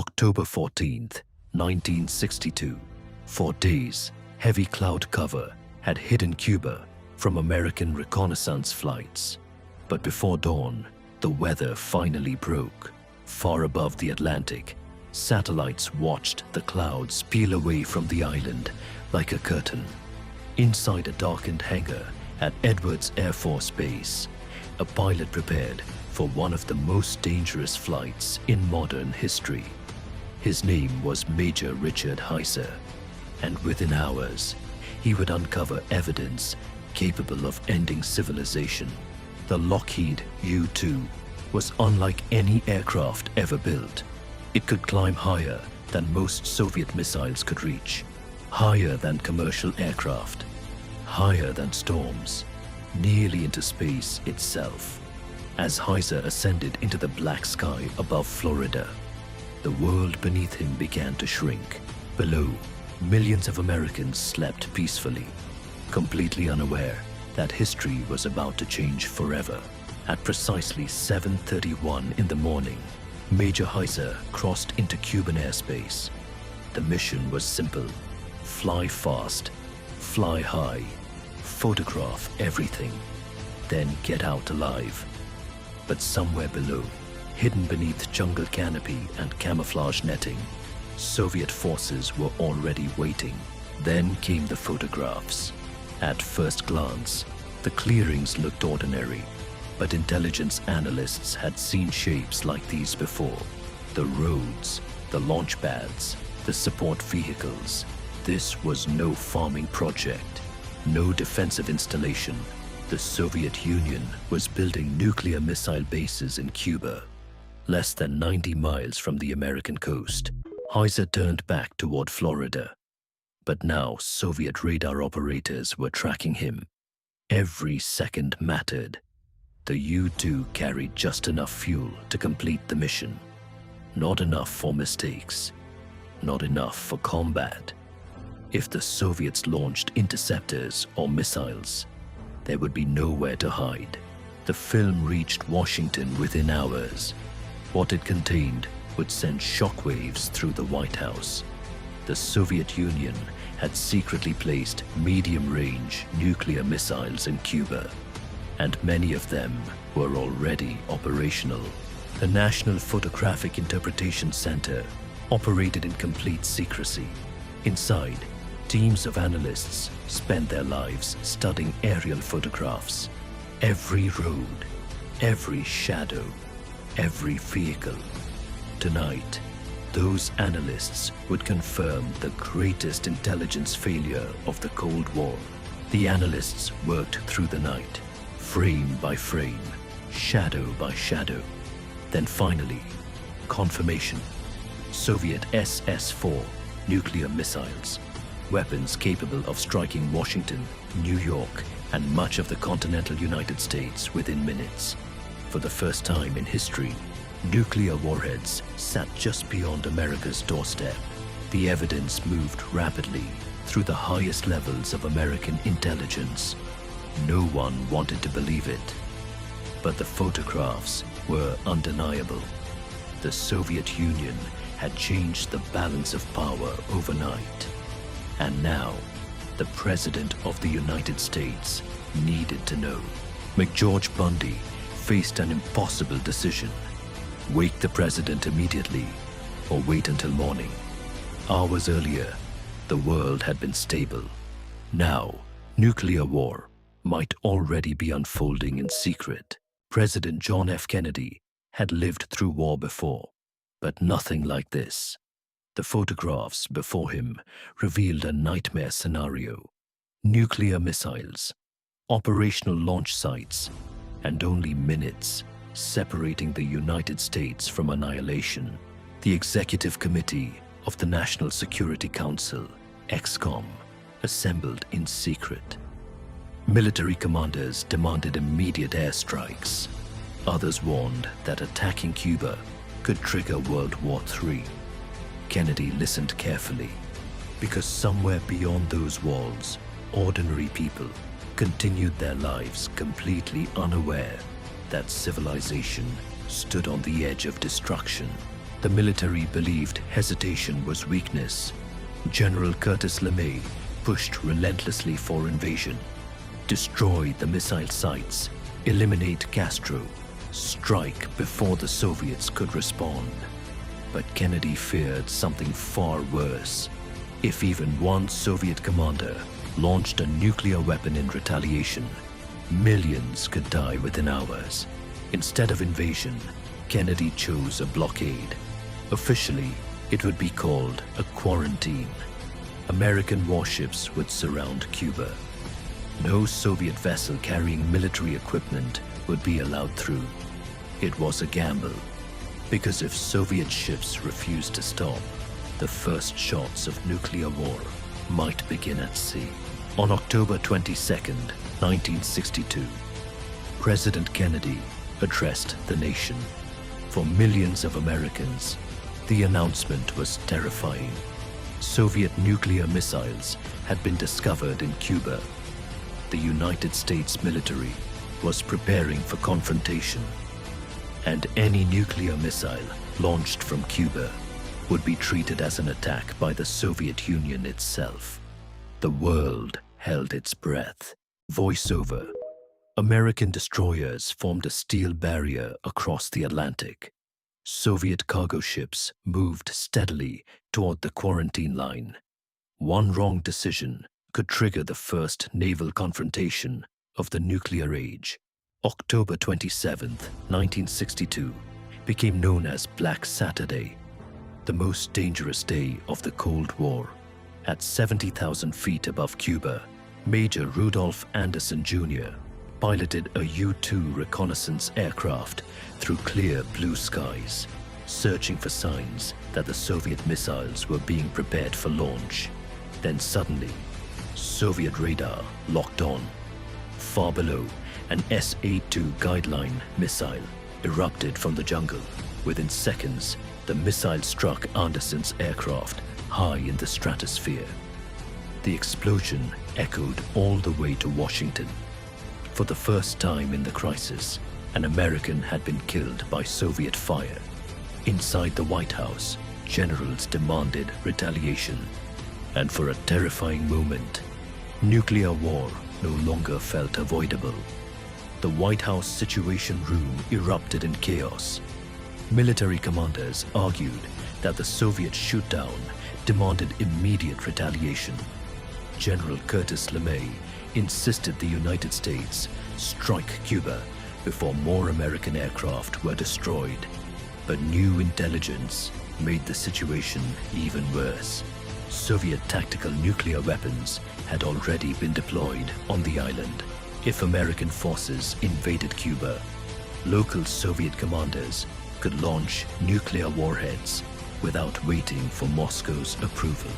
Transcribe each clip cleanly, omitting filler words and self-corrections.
October 14th, 1962. For days, heavy cloud cover had hidden Cuba from American reconnaissance flights. But before dawn, the weather finally broke. Far above the Atlantic, satellites watched the clouds peel away from the island like a curtain. Inside a darkened hangar at Edwards Air Force Base, a pilot prepared for one of the most dangerous flights in modern history. His name was Major Richard Heiser, and within hours, he would uncover evidence capable of ending civilization. The Lockheed U-2 was unlike any aircraft ever built. It could climb higher than most Soviet missiles could reach, higher than commercial aircraft, higher than storms, nearly into space itself. As Heiser ascended into the black sky above Florida, the world beneath him began to shrink. Below, millions of Americans slept peacefully, completely unaware that history was about to change forever. At precisely 7:31 in the morning, Major Heiser crossed into Cuban airspace. The mission was simple: fly fast, fly high, photograph everything, then get out alive. But somewhere below, hidden beneath jungle canopy and camouflage netting, Soviet forces were already waiting. Then came the photographs. At first glance, the clearings looked ordinary, but intelligence analysts had seen shapes like these before. The roads, the launch pads, the support vehicles. This was no farming project, no defensive installation. The Soviet Union was building nuclear missile bases in Cuba, less than 90 miles from the American coast. Heiser turned back toward Florida, but now Soviet radar operators were tracking him. Every second mattered. The U-2 carried just enough fuel to complete the mission. Not enough for mistakes, not enough for combat. If the Soviets launched interceptors or missiles, there would be nowhere to hide. The film reached Washington within hours. What it contained would send shockwaves through the White House. The Soviet Union had secretly placed medium-range nuclear missiles in Cuba, and many of them were already operational. The National Photographic Interpretation Center operated in complete secrecy. Inside, teams of analysts spent their lives studying aerial photographs. Every road, every shadow, every vehicle. Tonight, those analysts would confirm the greatest intelligence failure of the Cold War. The analysts worked through the night, frame by frame, shadow by shadow. Then finally, confirmation. Soviet SS-4 nuclear missiles, weapons capable of striking Washington, New York, and much of the continental United States within minutes. For the first time in history, nuclear warheads sat just beyond America's doorstep. The evidence moved rapidly through the highest levels of American intelligence. No one wanted to believe it, but the photographs were undeniable. The Soviet Union had changed the balance of power overnight. And now, the President of the United States needed to know. McGeorge Bundy faced an impossible decision: wake the President immediately or wait until morning. Hours earlier, the world had been stable. Now, nuclear war might already be unfolding in secret. President John F. Kennedy had lived through war before, but nothing like this. The photographs before him revealed a nightmare scenario: nuclear missiles, operational launch sites, and only minutes separating the United States from annihilation. The Executive Committee of the National Security Council, EXCOM, assembled in secret. Military commanders demanded immediate airstrikes. Others warned that attacking Cuba could trigger World War III. Kennedy listened carefully, because somewhere beyond those walls, ordinary people continued their lives completely unaware that civilization stood on the edge of destruction. The military believed hesitation was weakness. General Curtis LeMay pushed relentlessly for invasion, destroy the missile sites, eliminate Castro, strike before the Soviets could respond. But Kennedy feared something far worse. If even one Soviet commander launched a nuclear weapon in retaliation, millions could die within hours. Instead of invasion, Kennedy chose a blockade. Officially, it would be called a quarantine. American warships would surround Cuba. No Soviet vessel carrying military equipment would be allowed through. It was a gamble, because if Soviet ships refused to stop, the first shots of nuclear war might begin at sea. On October 22, 1962, President Kennedy addressed the nation. For millions of Americans, the announcement was terrifying. Soviet nuclear missiles had been discovered in Cuba. The United States military was preparing for confrontation, and any nuclear missile launched from Cuba would be treated as an attack by the Soviet Union itself. The world held its breath. Voiceover. American destroyers formed a steel barrier across the Atlantic. Soviet cargo ships moved steadily toward the quarantine line. One wrong decision could trigger the first naval confrontation of the nuclear age. October 27, 1962, became known as Black Saturday, the most dangerous day of the Cold War. At 70,000 feet above Cuba, Major Rudolph Anderson Jr. piloted a U-2 reconnaissance aircraft through clear blue skies, searching for signs that the Soviet missiles were being prepared for launch. Then suddenly, Soviet radar locked on. Far below, an S-82 guideline missile erupted from the jungle. Within seconds, the missile struck Anderson's aircraft high in the stratosphere. The explosion echoed all the way to Washington. For the first time in the crisis, an American had been killed by Soviet fire. Inside the White House, generals demanded retaliation. And for a terrifying moment, nuclear war no longer felt avoidable. The White House Situation Room erupted in chaos. Military commanders argued that the Soviet shootdown demanded immediate retaliation. General Curtis LeMay insisted the United States strike Cuba before more American aircraft were destroyed. But new intelligence made the situation even worse. Soviet tactical nuclear weapons had already been deployed on the island. If American forces invaded Cuba, local Soviet commanders could launch nuclear warheads without waiting for Moscow's approval.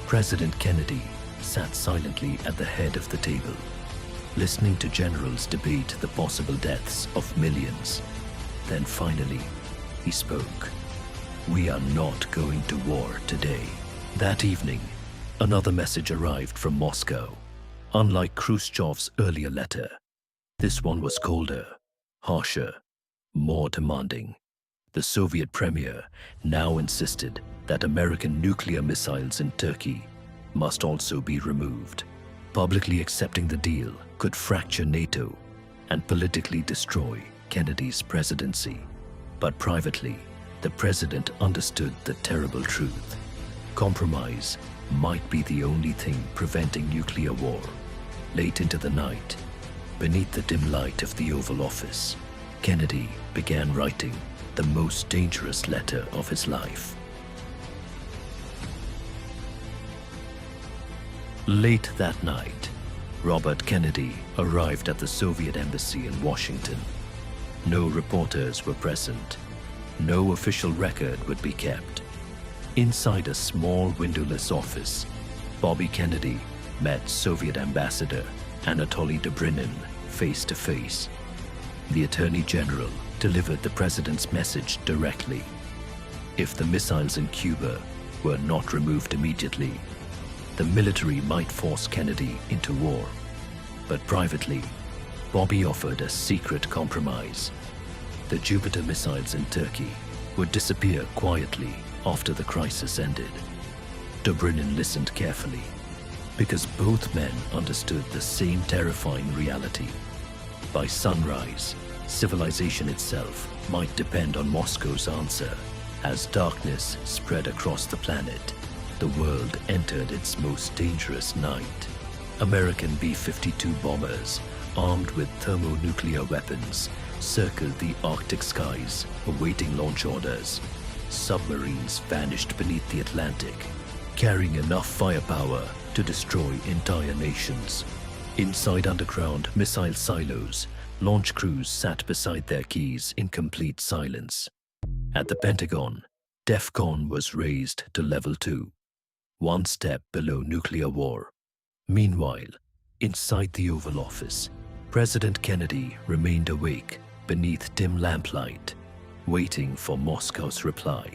President Kennedy sat silently at the head of the table, listening to generals debate the possible deaths of millions. Then finally, he spoke. "We are not going to war today." That evening, another message arrived from Moscow. Unlike Khrushchev's earlier letter, this one was colder, harsher, more demanding. The Soviet Premier now insisted that American nuclear missiles in Turkey must also be removed. Publicly accepting the deal could fracture NATO and politically destroy Kennedy's presidency. But privately, the president understood the terrible truth. Compromise might be the only thing preventing nuclear war. Late into the night, beneath the dim light of the Oval Office, Kennedy began writing the most dangerous letter of his life. Late that night, Robert Kennedy arrived at the Soviet embassy in Washington. No reporters were present. No official record would be kept. Inside a small windowless office, Bobby Kennedy met Soviet Ambassador Anatoly Dobrynin face to face. The Attorney General delivered the president's message directly. If the missiles in Cuba were not removed immediately, the military might force Kennedy into war. But privately, Bobby offered a secret compromise. The Jupiter missiles in Turkey would disappear quietly after the crisis ended. Dobrynin listened carefully, because both men understood the same terrifying reality. By sunrise, civilization itself might depend on Moscow's answer. As darkness spread across the planet, the world entered its most dangerous night. American B-52 bombers, armed with thermonuclear weapons, circled the Arctic skies, awaiting launch orders. Submarines vanished beneath the Atlantic, carrying enough firepower to destroy entire nations. Inside underground missile silos, launch crews sat beside their keys in complete silence. At the Pentagon, DEFCON was raised to level 2, one step below nuclear war. Meanwhile, inside the Oval Office, President Kennedy remained awake beneath dim lamplight, waiting for Moscow's reply.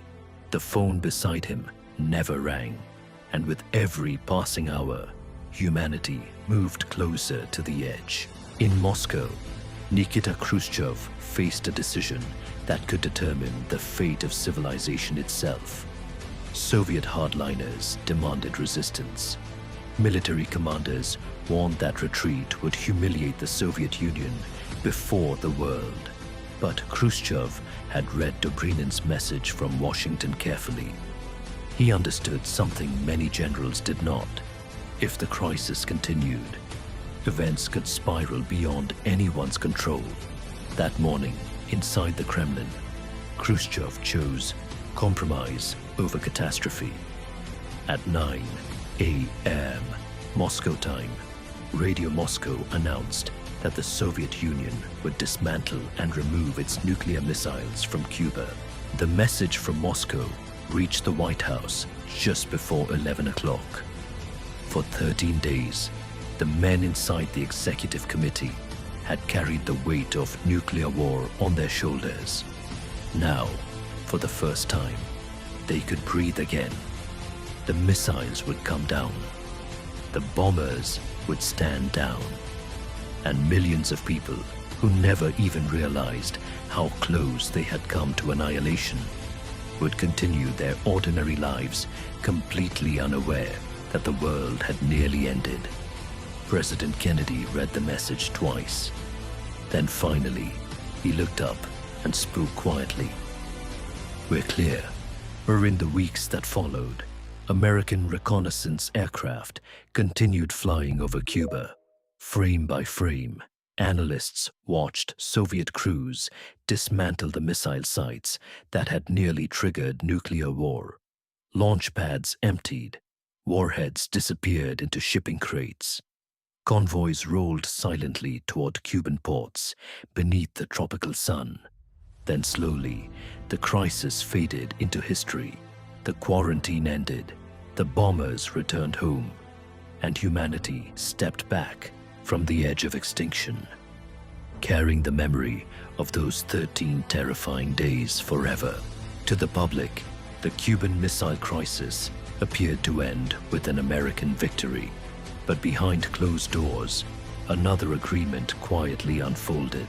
The phone beside him never rang, and with every passing hour, humanity moved closer to the edge. In Moscow, Nikita Khrushchev faced a decision that could determine the fate of civilization itself. Soviet hardliners demanded resistance. Military commanders warned that retreat would humiliate the Soviet Union before the world. But Khrushchev had read Dobrynin's message from Washington carefully. He understood something many generals did not. If the crisis continued, events could spiral beyond anyone's control. That morning, inside the Kremlin, Khrushchev chose compromise over catastrophe. At 9 a.m. Moscow time, Radio Moscow announced that the Soviet Union would dismantle and remove its nuclear missiles from Cuba. The message from Moscow reached the White House just before 11 o'clock. For 13 days, the men inside the executive committee had carried the weight of nuclear war on their shoulders. Now, for the first time, they could breathe again. The missiles would come down. The bombers would stand down. And millions of people who never even realized how close they had come to annihilation would continue their ordinary lives completely unaware that the world had nearly ended. President Kennedy read the message twice. Then finally, he looked up and spoke quietly. "We're clear." Or in the weeks that followed, American reconnaissance aircraft continued flying over Cuba. Frame by frame, analysts watched Soviet crews dismantle the missile sites that had nearly triggered nuclear war. Launch pads emptied, warheads disappeared into shipping crates. Convoys rolled silently toward Cuban ports beneath the tropical sun. Then slowly, the crisis faded into history. The quarantine ended, the bombers returned home, and humanity stepped back from the edge of extinction, carrying the memory of those 13 terrifying days forever. To the public, the Cuban Missile Crisis appeared to end with an American victory. But behind closed doors, another agreement quietly unfolded.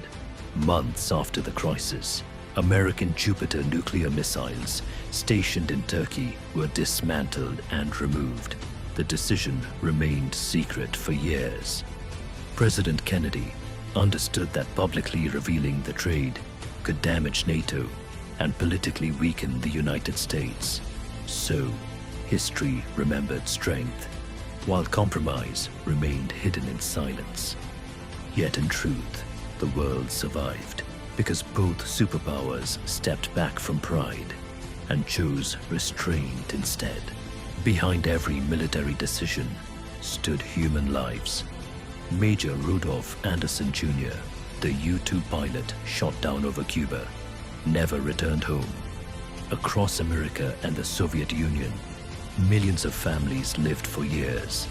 Months after the crisis, American Jupiter nuclear missiles stationed in Turkey were dismantled and removed. The decision remained secret for years. President Kennedy understood that publicly revealing the trade could damage NATO and politically weaken the United States. So, history remembered strength, while compromise remained hidden in silence. Yet in truth, the world survived because both superpowers stepped back from pride and chose restraint instead. Behind every military decision stood human lives. Major Rudolph Anderson Jr., the U-2 pilot shot down over Cuba, never returned home. Across America and the Soviet Union, millions of families lived for years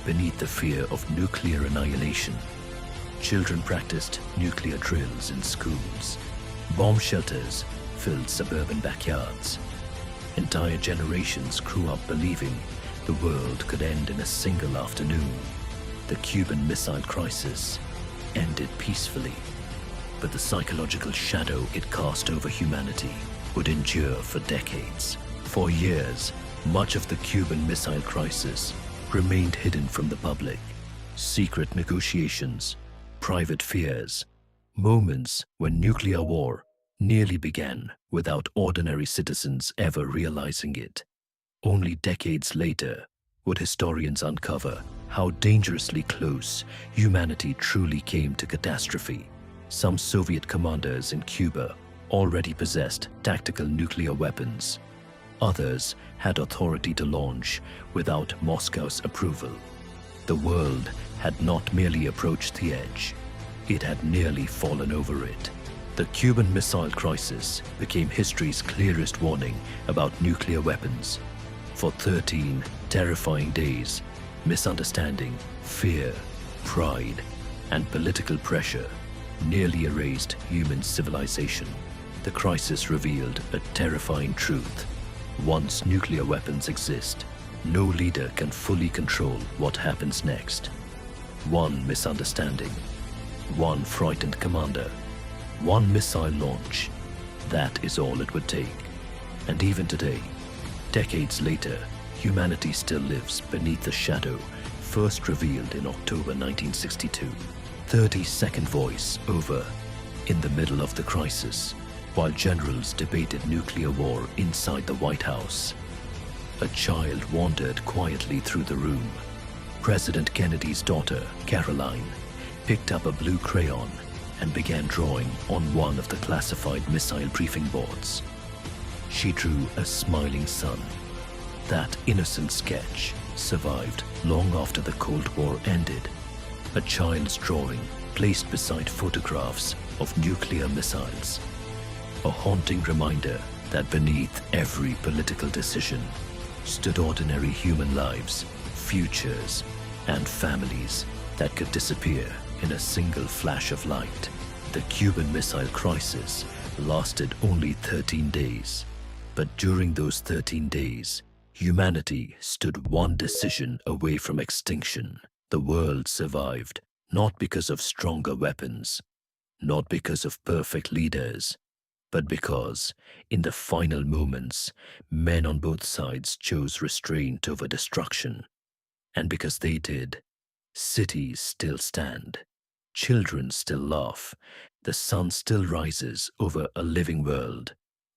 beneath the fear of nuclear annihilation. Children practiced nuclear drills in schools. Bomb shelters filled suburban backyards. Entire generations grew up believing the world could end in a single afternoon. The Cuban Missile Crisis ended peacefully, but the psychological shadow it cast over humanity would endure for decades. For years, much of the Cuban Missile Crisis remained hidden from the public. Secret negotiations, private fears, moments when nuclear war nearly began without ordinary citizens ever realizing it. Only decades later would historians uncover how dangerously close humanity truly came to catastrophe. Some Soviet commanders in Cuba already possessed tactical nuclear weapons. Others had authority to launch without Moscow's approval. The world had not merely approached the edge, it had nearly fallen over it. The Cuban Missile Crisis became history's clearest warning about nuclear weapons. For 13 terrifying days, misunderstanding, fear, pride, and political pressure nearly erased human civilization. The crisis revealed a terrifying truth. Once nuclear weapons exist, no leader can fully control what happens next. One misunderstanding, one frightened commander, one missile launch, that is all it would take. And even today, decades later, humanity still lives beneath the shadow first revealed in October 1962. 30-second voice over in the middle of the crisis, while generals debated nuclear war inside the White House. A child wandered quietly through the room. President Kennedy's daughter, Caroline, picked up a blue crayon and began drawing on one of the classified missile briefing boards. She drew a smiling sun. That innocent sketch survived long after the Cold War ended. A child's drawing placed beside photographs of nuclear missiles. A haunting reminder that beneath every political decision stood ordinary human lives, futures, and families that could disappear in a single flash of light. The Cuban Missile Crisis lasted only 13 days, but during those 13 days, humanity stood one decision away from extinction. The world survived, not because of stronger weapons, not because of perfect leaders, but because, in the final moments, men on both sides chose restraint over destruction. And because they did, cities still stand, children still laugh, the sun still rises over a living world.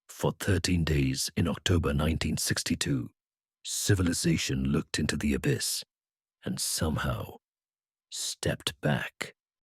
For 13 days in October 1962, civilization looked into the abyss and somehow stepped back.